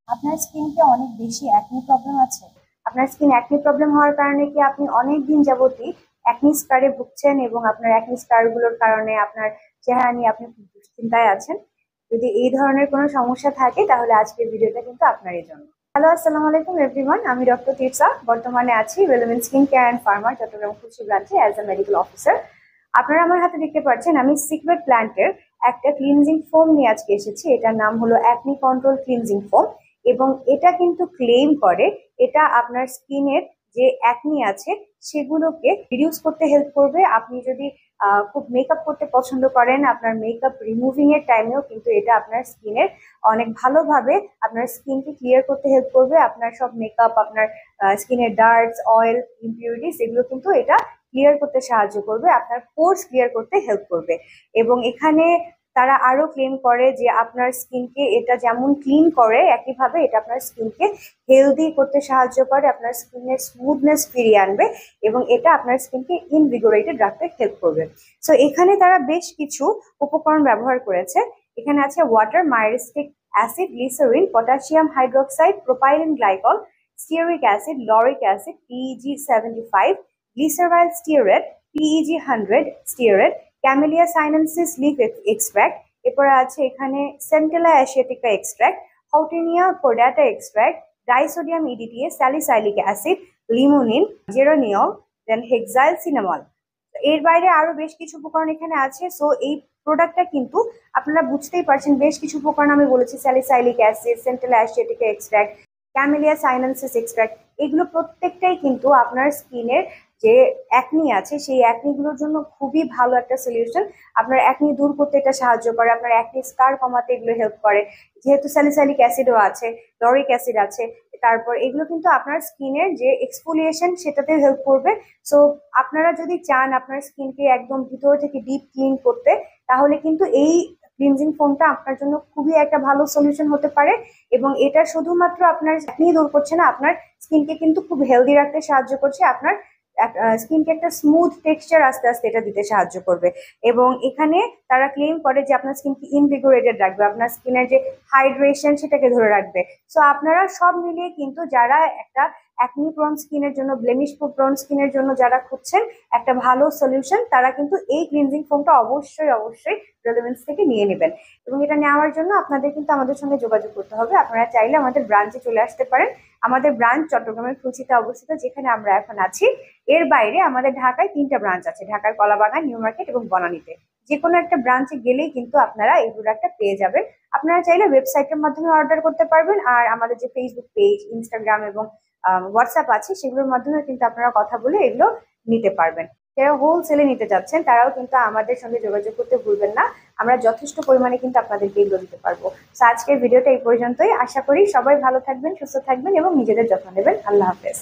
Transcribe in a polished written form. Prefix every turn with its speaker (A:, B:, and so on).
A: আপনার স্কিনকে অনেক বেশি অ্যাকনি প্রবলেম আছে? আপনার স্কিন অ্যাকনি প্রবলেম হওয়ার কারণে কি আপনি অনেক দিন যাবতই অ্যাকনি স্কারে ভুগছেন এবং আপনার অ্যাকনি স্কার গুলোর কারণে আপনার চেহারা নিয়ে আপনি খুব দুশ্চিন্তায় আছেন? যদি এই ধরনের কোনো সমস্যা থাকে তাহলে আজকের ভিডিওটা কিন্তু আপনারই জন্য। হ্যালো, আসসালামু আলাইকুম এভরিওয়ান। আমি ডক্টর তিরসা, বর্তমানে আছি ওয়েলমেন স্কিন কেয়ার অ্যান্ড ফার্মার চট্টগ্রাম খুলশী ব্রাঞ্চে অ্যাজ এ মেডিকেল অফিসার। আপনারা আমার হাতে দেখতে পাচ্ছেন আমি সিক্রেট প্ল্যান্টের একটা ক্লিনজিং ফোম নিয়ে আজকে এসেছি। এটার নাম হলো অ্যাকনি কন্ট্রোল ক্লিনজিং ফোম এবং এটা কিন্তু ক্লেম করে এটা আপনার স্কিনের যে অ্যাকনি আছে সেগুলোকে রিডিউস করতে হেল্প করবে। আপনি যদি খুব মেকআপ করতে পছন্দ করেন, আপনার মেকআপ রিমুভিং এর টাইমেও কিন্তু এটা আপনার স্কিনের অনেক ভালোভাবে আপনার স্কিনকে ক্লিয়ার করতে হেল্প করবে। আপনার সব মেকআপ, আপনার স্কিনের ডার্টস, অয়েল, ইমপিউরিটিস এগুলো কিন্তু এটা ক্লিয়ার করতে সাহায্য করবে, আপনার পোর্স ক্লিয়ার করতে হেল্প করবে। এবং এখানে তারা আরো ক্লেম করে যে আপনার স্কিনকে এটা যেমন ক্লিন করে একইভাবে এটা আপনার স্কিনকে হেলদি করতে সাহায্য করে, আপনার স্কিনের স্মুথনেস ফিরিয়ে আনবে এবং এটা আপনার স্কিনকে ইনভিগোরেটেড রাখতে হেল্প করবে। সো এখানে তারা বেশ কিছু উপকরণ ব্যবহার করেছে। এখানে আছে water, myristic acid, glycerin, potassium hydroxide, propylene glycol, stearic acid, lauric acid, PEG 75, glyceryl stearate, PEG 100 stearate, camellia sinensis leaf extract, এরপরে আছে এখানে centella asiatica extract, houttuynia cordata extract, disodium EDTA, salicylic acid, limonene, geraniol, then hexyl cinnamal. এর বাইরে আরো বেশ কিছু উপকরণ এখানে আছে। সো এই প্রোডাক্টটা কিন্তু আপনারা বুঝতেই পারছেন, বেশ কিছু উপকরণ আমি বলেছি, salicylic acid, centella asiatica extract, camellia sinensis extract, এগুলো প্রত্যেকটাই কিন্তু আপনার স্কিনের যে অ্যাকনি আছে সেই অ্যাকনি গুলোর জন্য খুবই ভালো একটা সলিউশন। আপনার অ্যাকনি দূর করতে এটা সাহায্য করে, আপনার অ্যাকনি স্কার কমাতে এগুলো হেল্প করে। যেহেতু স্যালিসাইলিক অ্যাসিডও আছে, লরিক অ্যাসিড আছে, তারপর এগুলো কিন্তু আপনার স্কিনের যে এক্সফোলিয়েশন সেটাতে হেল্প করবে। সো আপনারা যদি চান আপনার স্কিনকে একদম ভিতর থেকে ডিপ ক্লিন করতে, তাহলে কিন্তু এই ক্লিনজিং ফোমটা আপনার জন্য খুবই একটা ভালো সলিউশন হতে পারে। এবং এটা শুধুমাত্র আপনার অ্যাকনি দূর করছে না, আপনার স্কিনকে কিন্তু খুব হেলদি রাখতে সাহায্য করছে, আপনার স্কিনকে একটা স্মুথ টেক্সচার আস্তে আস্তে এটা দিতে সাহায্য করবে। এবং এখানে তারা ক্লেম করে যে আপনার স্কিনকে ইনভিগোরেটেড রাখবে, আপনার স্কিনের যে হাইড্রেশন সেটাকে ধরে রাখবে। সো আপনারা সব মিলিয়ে কিন্তু যারা একটা অ্যাকনি প্রন স্কিনের জন্য, ব্লেমিশ প্রন স্কিনের জন্য যারা খুঁজছেন একটা ভালো সলিউশন, তারা কিন্তু এই ক্লিনজিং ফোমটা অবশ্যই অবশ্যই রেলেভেন্স থেকে নিয়ে নেবেন। এবং এটা নেওয়ার জন্য আপনাদের কিন্তু আমাদের সঙ্গে যোগাযোগ করতে হবে। আপনারা চাইলে আমাদের ব্রাঞ্চে চলে আসতে পারেন। আমাদের ব্রাঞ্চ চট্টগ্রামের খুলশীতে অবস্থিত, যেখানে আমরা এখন আছি। এর বাইরে আমাদের ঢাকায় 3টা ব্রাঞ্চ আছে, ঢাকার কলাবাগান, নিউ মার্কেট এবং বনানীতে। যে কোনো একটা ব্রাঞ্চে গেলেই কিন্তু আপনারা এই প্রোডাক্টটা পেয়ে যাবেন। আপনারা চাইলে ওয়েবসাইটের মাধ্যমে অর্ডার করতে পারবেন, আর আমাদের যে ফেসবুক পেজ, ইনস্টাগ্রাম এবং হোয়াটসঅ্যাপ আছে সেগুলোর মাধ্যমে কিন্তু আপনারা কথা বলে এগুলো নিতে পারবেন। যারা হোলসেলে নিতে চাচ্ছেন তারাও কিন্তু আমাদের সঙ্গে যোগাযোগ করতে ভুলবেন না, আমরা যথেষ্ট পরিমাণে কিন্তু আপনাদেরকে এগুলো দিতে পারবো। তো আজকের ভিডিওটা এই পর্যন্তই। আশা করি সবাই ভালো থাকবেন, সুস্থ থাকবেন এবং নিজেদের যত্ন নেবেন। আল্লাহ হাফেজ।